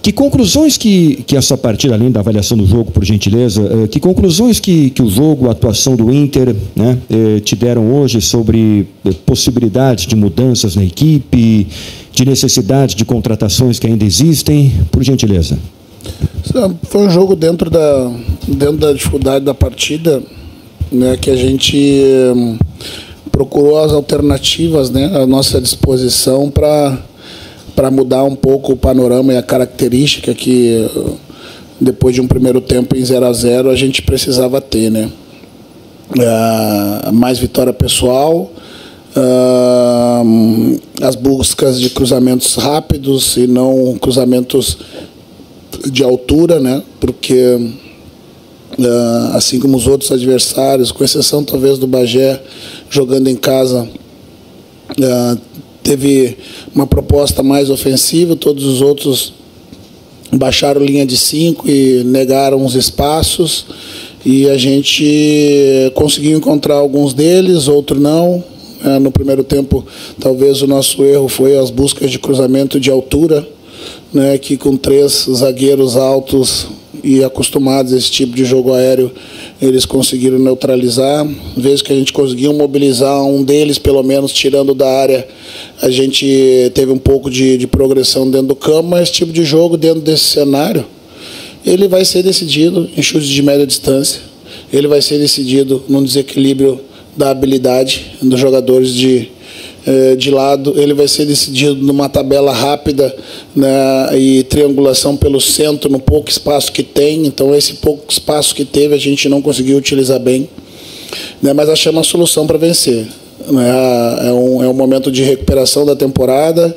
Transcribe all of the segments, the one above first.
Que conclusões que essa partida, além da avaliação do jogo, por gentileza, que conclusões que o jogo, a atuação do Inter, né, te deram hoje sobre possibilidades de mudanças na equipe, de necessidade de contratações que ainda existem, por gentileza? Foi um jogo dentro da dificuldade da partida, né, que a gente procurou as alternativas, né, à nossa disposição para mudar um pouco o panorama e a característica que, depois de um primeiro tempo em 0-0, a gente precisava ter, né? Mais vitória pessoal, as buscas de cruzamentos rápidos e não cruzamentos de altura, né? Porque, assim como os outros adversários, com exceção talvez do Bagé, jogando em casa, teve uma proposta mais ofensiva, todos os outros baixaram linha de 5 e negaram os espaços, e a gente conseguiu encontrar alguns deles, outros não. No primeiro tempo, talvez o nosso erro foi as buscas de cruzamento de altura, né, que com 3 zagueiros altos e acostumados a esse tipo de jogo aéreo, eles conseguiram neutralizar. Vezes que a gente conseguiu mobilizar um deles, pelo menos tirando da área, a gente teve um pouco de progressão dentro do campo, mas esse tipo de jogo, dentro desse cenário, ele vai ser decidido em chutes de média distância, ele vai ser decidido num desequilíbrio da habilidade dos jogadores de lado, ele vai ser decidido numa tabela rápida, né, e triangulação pelo centro, no pouco espaço que tem. Então, esse pouco espaço que teve, a gente não conseguiu utilizar bem, né, mas achamos a solução para vencer. É um momento de recuperação da temporada,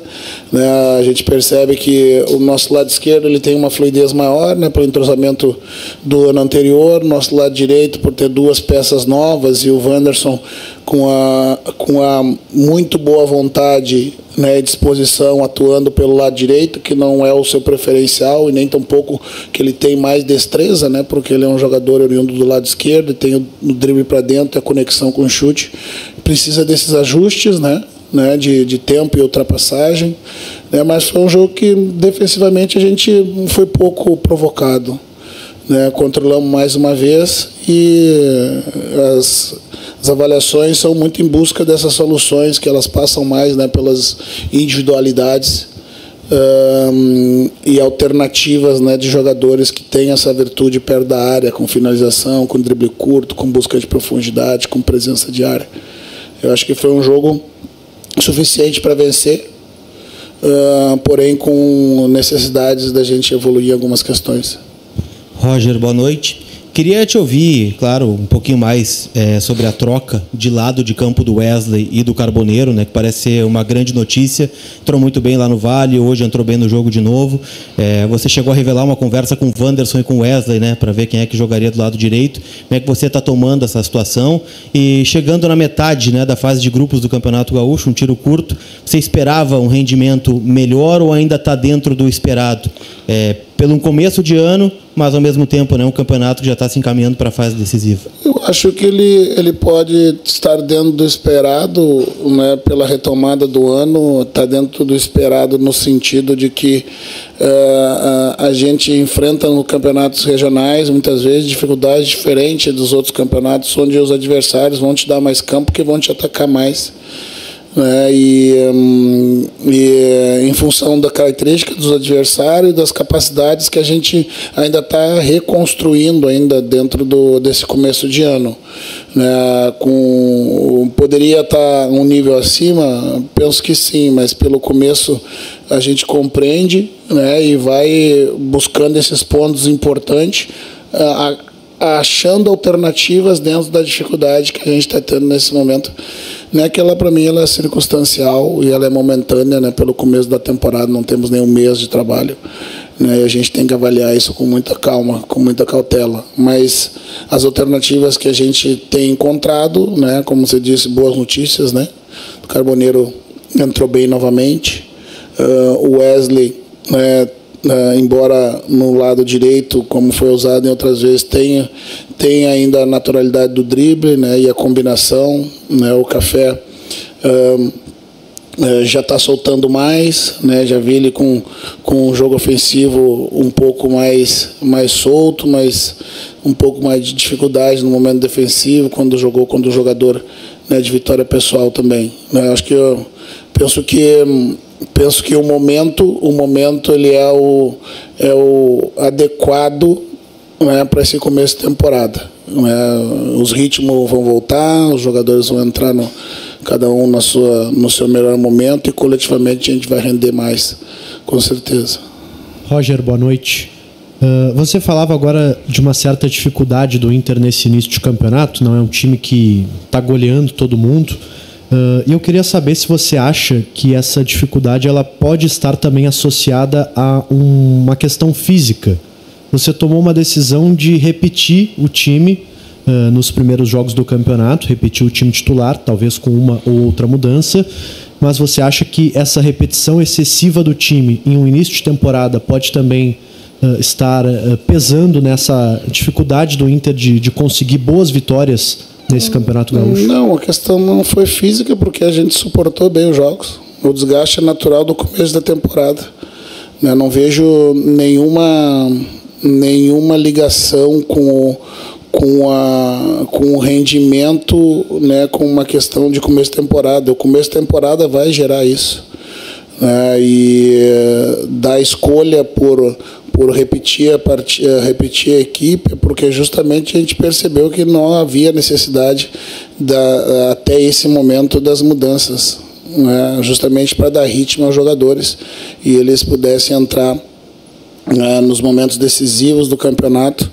né? A gente percebe que o nosso lado esquerdo ele tem uma fluidez maior, né, pelo entrosamento do ano anterior, nosso lado direito por ter 2 peças novas, e o Wanderson com a muito boa vontade, né, e disposição, atuando pelo lado direito, que não é o seu preferencial e nem tampouco que ele tem mais destreza, né, porque ele é um jogador oriundo do lado esquerdo e tem o drible para dentro e a conexão com o chute. Precisa desses ajustes, né, de tempo e ultrapassagem, né, mas foi um jogo que defensivamente a gente foi pouco provocado, né, controlamos mais uma vez, e as avaliações são muito em busca dessas soluções, que elas passam mais, né, pelas individualidades e alternativas, né, de jogadores que têm essa virtude perto da área, com finalização, com drible curto, com busca de profundidade, com presença de área. Eu acho que foi um jogo suficiente para vencer, porém com necessidades da gente evoluir em algumas questões. Roger, boa noite. Queria te ouvir, claro, um pouquinho mais sobre a troca de lado de campo do Wesley e do Carboneiro, né, que parece ser uma grande notícia. Entrou muito bem lá no Vale, hoje entrou bem no jogo de novo. Você chegou a revelar uma conversa com o Wanderson e com o Wesley, né, para ver quem é que jogaria do lado direito. Como é que você está tomando essa situação? E chegando na metade, né, da fase de grupos do Campeonato Gaúcho, um tiro curto, você esperava um rendimento melhor ou ainda está dentro do esperado? Pelo começo de ano, mas ao mesmo tempo, né, um campeonato que já está se encaminhando para a fase decisiva. Eu acho que ele pode estar dentro do esperado, né, pela retomada do ano, está dentro do esperado no sentido de que a gente enfrenta nos campeonatos regionais, muitas vezes, dificuldades diferentes dos outros campeonatos, onde os adversários vão te dar mais campo, que vão te atacar mais. E em função da característica dos adversários e das capacidades que a gente ainda está reconstruindo ainda dentro desse começo de ano, né? Poderia estar um nível acima? Penso que sim, mas pelo começo a gente compreende, né, e vai buscando esses pontos importantes, achando alternativas dentro da dificuldade que a gente está tendo nesse momento, né, que ela, para mim, ela é circunstancial e ela é momentânea, né, pelo começo da temporada, não temos nem um mês de trabalho, né, e a gente tem que avaliar isso com muita calma, com muita cautela, mas as alternativas que a gente tem encontrado, né, como você disse, boas notícias, né, o Carboneiro entrou bem novamente, o Wesley, embora no lado direito, como foi usado em outras vezes, tem ainda a naturalidade do drible, né, e a combinação, né, o Café já está soltando mais, né? Já vi ele com um jogo ofensivo um pouco mais solto, mas um pouco mais de dificuldade no momento defensivo, quando jogou contra o jogador, né, de vitória pessoal também, né? Penso que o momento ele é o adequado, né, para esse começo de temporada. Os ritmos vão voltar, os jogadores vão entrar cada um no seu melhor momento e coletivamente a gente vai render mais, com certeza. Roger, boa noite. Você falava agora de uma certa dificuldade do Inter nesse início de campeonato, não é um time que está goleando todo mundo, e eu queria saber se você acha que essa dificuldade ela pode estar também associada a uma questão física. Você tomou uma decisão de repetir o time nos primeiros jogos do campeonato, repetir o time titular, talvez com uma ou outra mudança, mas você acha que essa repetição excessiva do time em um início de temporada pode também estar pesando nessa dificuldade do Inter de conseguir boas vitórias nesse Campeonato Gaúcho? Não, a questão não foi física, porque a gente suportou bem os jogos. O desgaste é natural do começo da temporada. Eu não vejo nenhuma ligação com o rendimento, né, com uma questão de começo de temporada. O começo de temporada vai gerar isso, né, e da escolha por repetir a equipe, porque justamente a gente percebeu que não havia necessidade até esse momento das mudanças, né, justamente para dar ritmo aos jogadores e eles pudessem entrar nos momentos decisivos do campeonato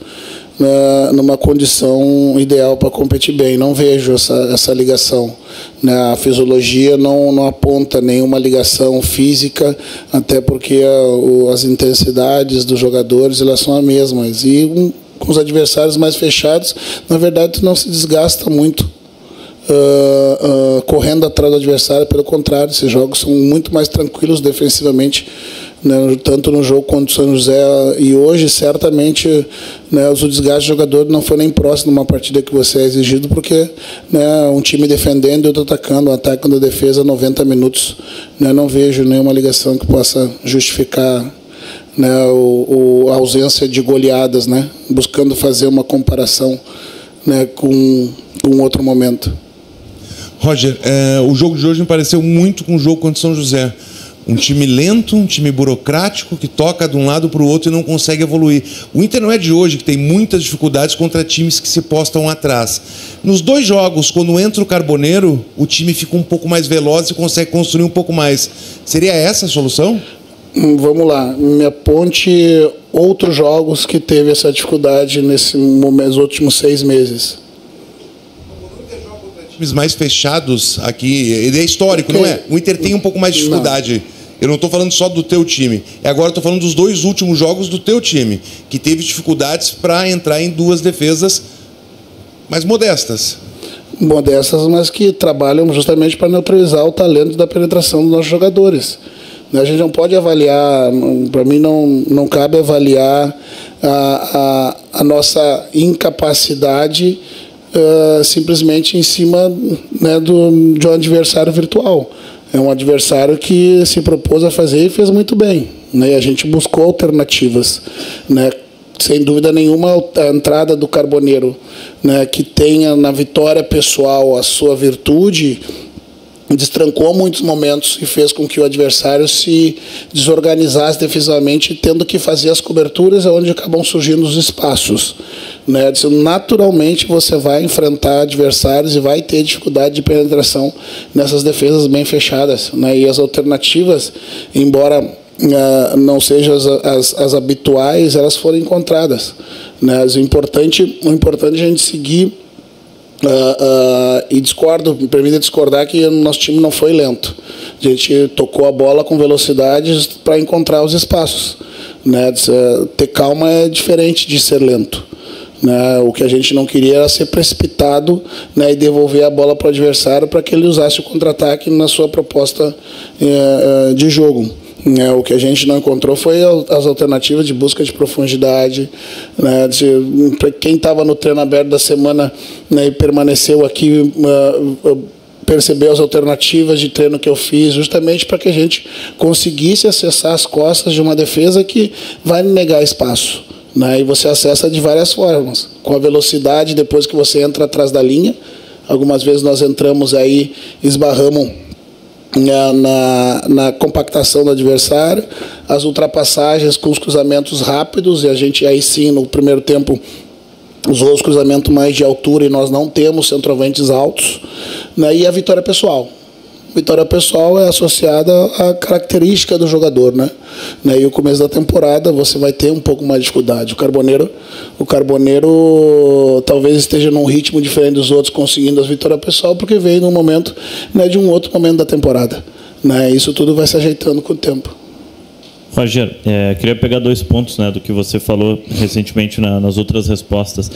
numa condição ideal para competir bem. Não vejo essa ligação, né? A fisiologia não aponta nenhuma ligação física, até porque as intensidades dos jogadores elas são as mesmas. E com os adversários mais fechados, na verdade, tu não se desgasta muito correndo atrás do adversário. Pelo contrário, esses jogos são muito mais tranquilos defensivamente, né, tanto no jogo contra o São José, e hoje certamente, né, o desgaste do jogador não foi nem próximo de uma partida que você é exigido, porque, né, um time defendendo e outro atacando, um ataque contra a defesa 90 minutos, né, não vejo nenhuma ligação que possa justificar, né, a ausência de goleadas, né, buscando fazer uma comparação, né, com outro momento. Roger, o jogo de hoje me pareceu muito com o jogo contra o São José. Um time lento, um time burocrático, que toca de um lado para o outro e não consegue evoluir. O Inter não é de hoje, que tem muitas dificuldades contra times que se postam atrás. Nos dois jogos, quando entra o Carboneiro, o time fica um pouco mais veloz e consegue construir um pouco mais. Seria essa a solução? Vamos lá. Me aponte outros jogos que teve essa dificuldade nos últimos 6 meses. Times mais fechados aqui, ele é histórico, okay, não é? O Inter tem um pouco mais de dificuldade. Não. Eu não estou falando só do teu time. Agora estou falando dos 2 últimos jogos do teu time, que teve dificuldades para entrar em 2 defesas mais modestas. Modestas, mas que trabalham justamente para neutralizar o talento da penetração dos nossos jogadores. A gente não pode avaliar, para mim não cabe avaliar a nossa incapacidade simplesmente em cima, né, de um adversário virtual. É um adversário que se propôs a fazer e fez muito bem, né? A gente buscou alternativas, né? Sem dúvida nenhuma, a entrada do Carboneiro, né, que tenha na vitória pessoal a sua virtude, destrancou muitos momentos e fez com que o adversário se desorganizasse defensivamente, tendo que fazer as coberturas onde acabam surgindo os espaços, né? Naturalmente você vai enfrentar adversários e vai ter dificuldade de penetração nessas defesas bem fechadas, né? E as alternativas, embora não sejam as habituais, elas foram encontradas, né? O importante é a gente seguir. E me permita discordar que o nosso time não foi lento. A gente tocou a bola com velocidade para encontrar os espaços, né? Ter calma é diferente de ser lento, né? O que a gente não queria era ser precipitado, né, e devolver a bola para o adversário para que ele usasse o contra-ataque na sua proposta de jogo. O que a gente não encontrou foi as alternativas de busca de profundidade, né? Para quem estava no treino aberto da semana, né, e permaneceu aqui perceber as alternativas de treino que eu fiz, justamente para que a gente conseguisse acessar as costas de uma defesa que vai negar espaço, né? E você acessa de várias formas, com a velocidade depois que você entra atrás da linha. Algumas vezes nós entramos aí, esbarramos na compactação do adversário, as ultrapassagens com os cruzamentos rápidos, e a gente aí sim, no primeiro tempo, usou os cruzamentos mais de altura e nós não temos centroavantes altos, né? E a vitória pessoal. Vitória pessoal é associada à característica do jogador, né? E o começo da temporada você vai ter um pouco mais de dificuldade. O Carboneiro talvez esteja num ritmo diferente dos outros, conseguindo as vitórias pessoal, porque veio num momento, né, de um outro momento da temporada, né? Isso tudo vai se ajeitando com o tempo. Roger, queria pegar 2 pontos, né, do que você falou recentemente nas outras respostas.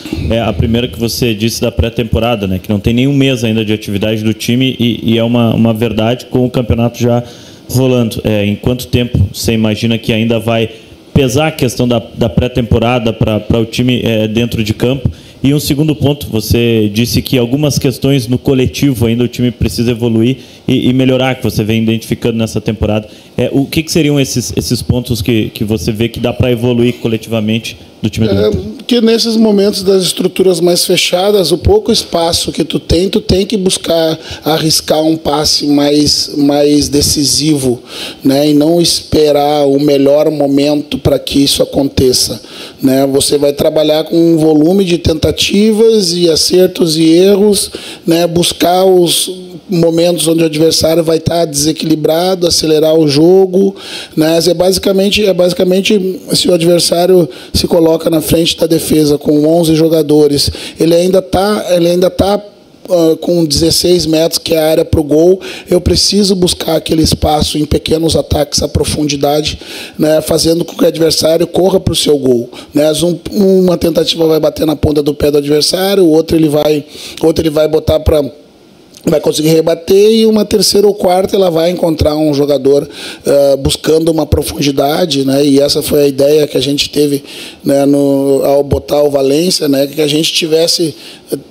A primeira que você disse da pré-temporada, né, que não tem nenhum mês ainda de atividade do time e é uma verdade com o campeonato já rolando. Em quanto tempo você imagina que ainda vai pesar a questão da pré-temporada para o time dentro de campo? E um segundo ponto, você disse que algumas questões no coletivo ainda o time precisa evoluir e melhorar, que você vem identificando nessa temporada. O que seriam esses pontos que você vê que dá para evoluir coletivamente do time do Inter? Que nesses momentos das estruturas mais fechadas, o pouco espaço que tu tem que buscar arriscar um passe mais decisivo, né? E não esperar o melhor momento para que isso aconteça, né? Você vai trabalhar com um volume de tentativas e acertos e erros, né? Buscar os momentos onde o adversário vai estar desequilibrado, acelerar o jogo, né? É basicamente se o adversário se coloca na frente da defesa com 11 jogadores, ele ainda tá com 16 metros, que é a área para o gol, eu preciso buscar aquele espaço em pequenos ataques à profundidade, né, fazendo com que o adversário corra para o seu gol, né? Uma tentativa vai bater na ponta do pé do adversário, outra ele vai botar para... vai conseguir rebater, e uma terceira ou quarta ela vai encontrar um jogador buscando uma profundidade, né? E essa foi a ideia que a gente teve, né, ao botar o Valência, né, que a gente tivesse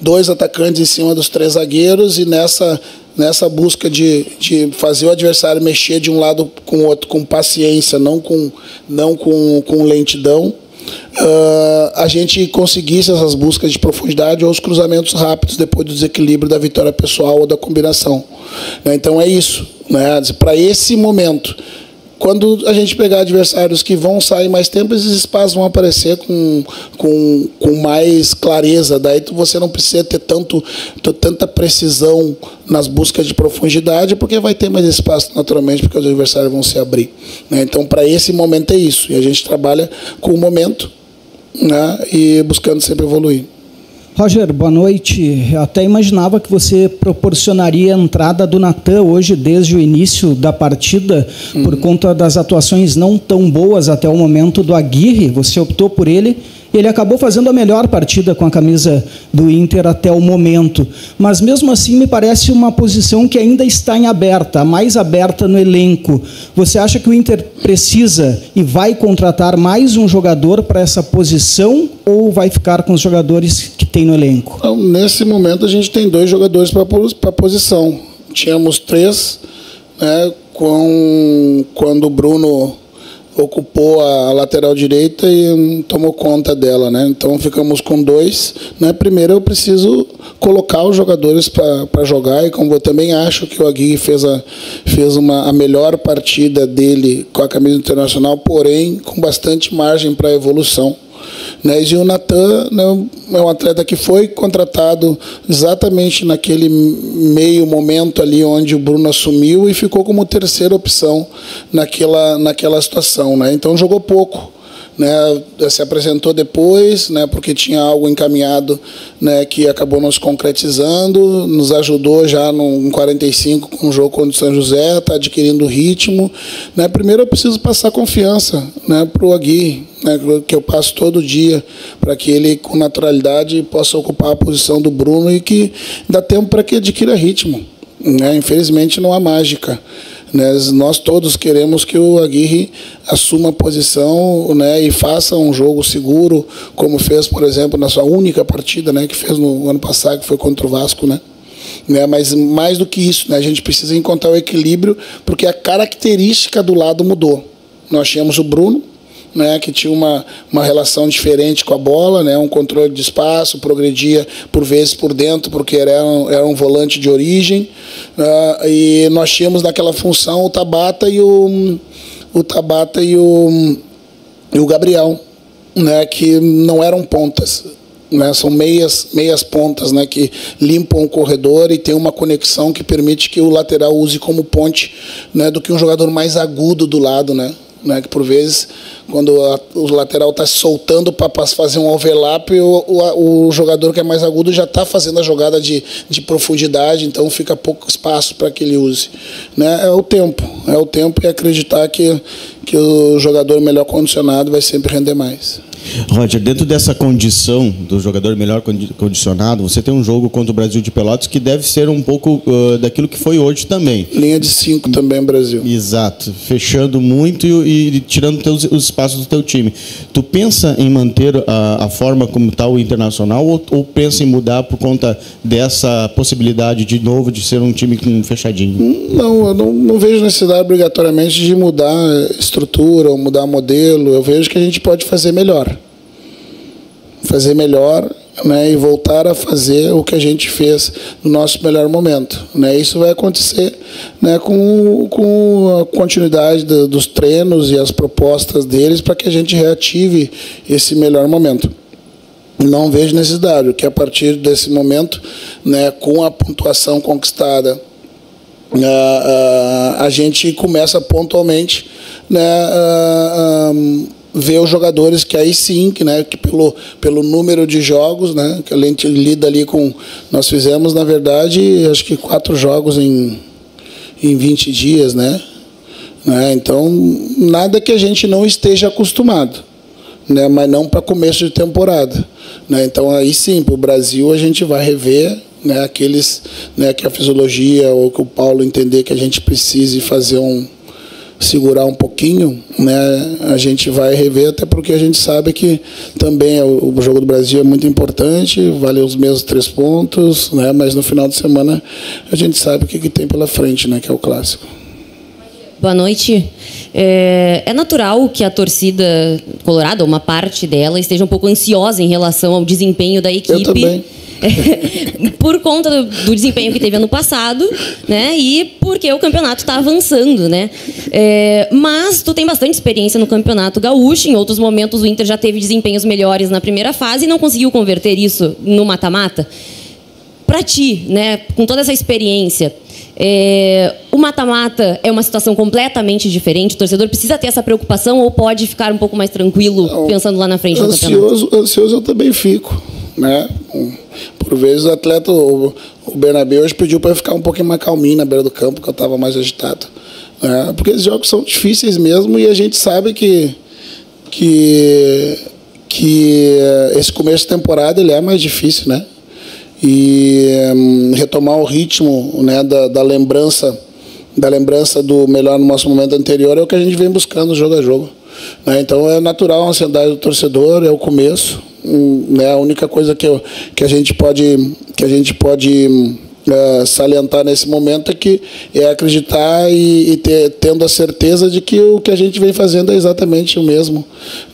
2 atacantes em cima dos 3 zagueiros, e nessa busca de fazer o adversário mexer de um lado com o outro com paciência, não com lentidão, a gente conseguisse essas buscas de profundidade ou os cruzamentos rápidos depois do desequilíbrio da vitória pessoal ou da combinação, né? Então é isso, né? Para esse momento, quando a gente pegar adversários que vão sair mais tempo, esses espaços vão aparecer com mais clareza. Daí você não precisa ter tanta precisão nas buscas de profundidade, porque vai ter mais espaço naturalmente, porque os adversários vão se abrir, né? Então, para esse momento é isso. E a gente trabalha com o momento, né, e buscando sempre evoluir. Roger, boa noite. Eu até imaginava que você proporcionaria a entrada do Natan hoje desde o início da partida, por conta das atuações não tão boas até o momento do Aguirre. Você optou por ele e ele acabou fazendo a melhor partida com a camisa do Inter até o momento. Mas mesmo assim me parece uma posição que ainda está em aberta, a mais aberta no elenco. Você acha que o Inter precisa e vai contratar mais um jogador para essa posição, ou vai ficar com os jogadores que tem no elenco? Então, nesse momento a gente tem 2 jogadores para a posição. Tínhamos 3, né, quando o Bruno ocupou a lateral direita e tomou conta dela, né? Então ficamos com 2, né? Primeiro eu preciso colocar os jogadores para jogar, e como eu também acho que o Aguirre fez a melhor partida dele com a camisa internacional, porém com bastante margem para evolução, né? E o Natan, né, é um atleta que foi contratado exatamente naquele meio momento ali onde o Bruno assumiu e ficou como terceira opção naquela situação, né? Então jogou pouco, né? Se apresentou depois, né, porque tinha algo encaminhado, né, que acabou não se concretizando, nos ajudou já no 45 com o jogo contra o São José, está adquirindo ritmo, né? Primeiro eu preciso passar confiança, né, para o Aguirre, né, que eu passo todo dia, para que ele com naturalidade possa ocupar a posição do Bruno, e que dá tempo para que adquira ritmo, né? Infelizmente não há mágica, né? Nós todos queremos que o Aguirre assuma a posição, né, e faça um jogo seguro, como fez, por exemplo, na sua única partida, né, que fez no ano passado, que foi contra o Vasco, né? né? Mas mais do que isso, né? A gente precisa encontrar o equilíbrio, porque a característica do lado mudou. Nós tínhamos o Bruno, né, que tinha uma relação diferente com a bola, né, um controle de espaço, progredia por vezes por dentro, porque era um volante de origem, e nós tínhamos naquela função o Tabata e o Gabriel, né, que não eram pontas, né, são meias pontas, né, que limpam o corredor e tem uma conexão que permite que o lateral use como ponte, né, do que um jogador mais agudo do lado, né, que por vezes, quando o lateral está soltando para fazer um overlap, o jogador que é mais agudo já está fazendo a jogada de profundidade, então fica pouco espaço para que ele use. Né? É o tempo e acreditar que o jogador melhor condicionado vai sempre render mais. Roger, dentro dessa condição do jogador melhor condicionado, você tem um jogo contra o Brasil de Pelotas que deve ser um pouco daquilo que foi hoje também. Linha de 5 também, Brasil. Exato, fechando muito e tirando os espaços do teu time. Tu pensa em manter a forma como está o Internacional ou pensa em mudar por conta dessa possibilidade de novo de ser um time fechadinho? Não, eu não vejo necessidade obrigatoriamente de mudar estrutura ou mudar modelo. Eu vejo que a gente pode fazer melhor. Né, e voltar a fazer o que a gente fez no nosso melhor momento, né? Isso vai acontecer, né, com a continuidade dos treinos e as propostas deles para que a gente reative esse melhor momento. Não vejo necessidade que a partir desse momento, né, com a pontuação conquistada, a gente começa pontualmente, né, ver os jogadores que aí sim, né, que pelo número de jogos, né, que a gente lida ali com... Nós fizemos, na verdade, acho que 4 jogos em 20 dias, né? Então, nada que a gente não esteja acostumado, né, mas não para começo de temporada. Né? Então, aí sim, para o Brasil, a gente vai rever, né, aqueles, né, que a fisiologia ou que o Paulo entender que a gente precise fazer segurar um pouquinho, né, a gente vai rever, até porque a gente sabe que também o jogo do Brasil é muito importante, vale os mesmos 3 pontos, né, mas no final de semana a gente sabe o que tem pela frente, né, que é o clássico. Boa noite. É natural que a torcida colorada, uma parte dela, esteja um pouco ansiosa em relação ao desempenho da equipe. Eu também. Por conta do desempenho que teve ano passado, né? E porque o campeonato está avançando, né? Mas tu tem bastante experiência no Campeonato Gaúcho. Em outros momentos o Inter já teve desempenhos melhores na primeira fase e não conseguiu converter isso no mata-mata. Para ti, né? Com toda essa experiência, o mata-mata é uma situação completamente diferente. O torcedor precisa ter essa preocupação ou pode ficar um pouco mais tranquilo pensando lá na frente do campeonato? Ansioso eu também fico, né? Por vezes o atleta, o Bernabé hoje pediu para eu ficar um pouquinho mais calminho na beira do campo, porque eu estava mais agitado, né? Porque esses jogos são difíceis mesmo e a gente sabe que esse começo de temporada ele é mais difícil, né? E retomar o ritmo, né, da lembrança do melhor no nosso momento anterior é o que a gente vem buscando jogo a jogo, né? Então é natural a ansiedade do torcedor, é o começo, né? A única coisa que a gente pode salientar nesse momento é acreditar e tendo a certeza de que o que a gente vem fazendo é exatamente o mesmo,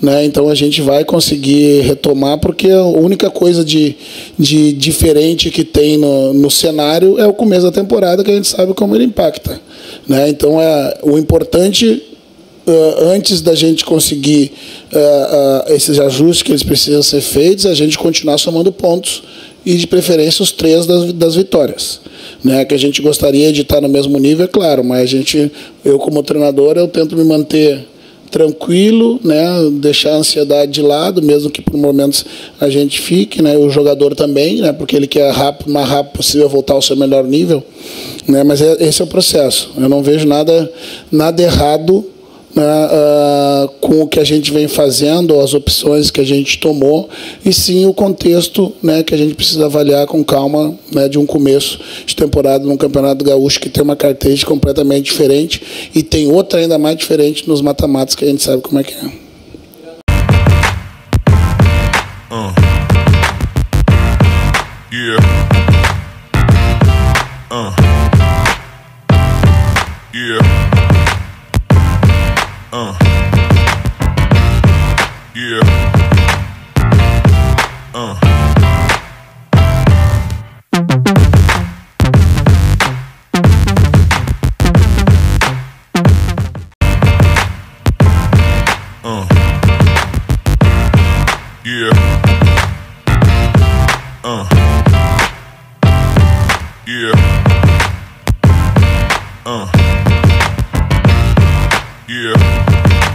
né? Então a gente vai conseguir retomar, porque a única coisa de diferente que tem no cenário é o começo da temporada, que a gente sabe como ele impacta, né? Então o importante, antes da gente conseguir esses ajustes que eles precisam ser feitos, é a gente continuar somando pontos e, de preferência, os 3 das vitórias, né? Que a gente gostaria de estar no mesmo nível, é claro, mas eu como treinador, eu tento me manter tranquilo, né? Deixar a ansiedade de lado, mesmo que por momentos a gente fique, né? O jogador também, né? Porque ele quer o mais rápido possível voltar ao seu melhor nível, né? Mas esse é o processo. Eu não vejo nada errado, né, com o que a gente vem fazendo, as opções que a gente tomou, e sim o contexto, né, que a gente precisa avaliar com calma, né, de um começo de temporada num Campeonato Gaúcho que tem uma característica completamente diferente e tem outra ainda mais diferente nos mata-matas, que a gente sabe como é que é. Yeah. Yeah.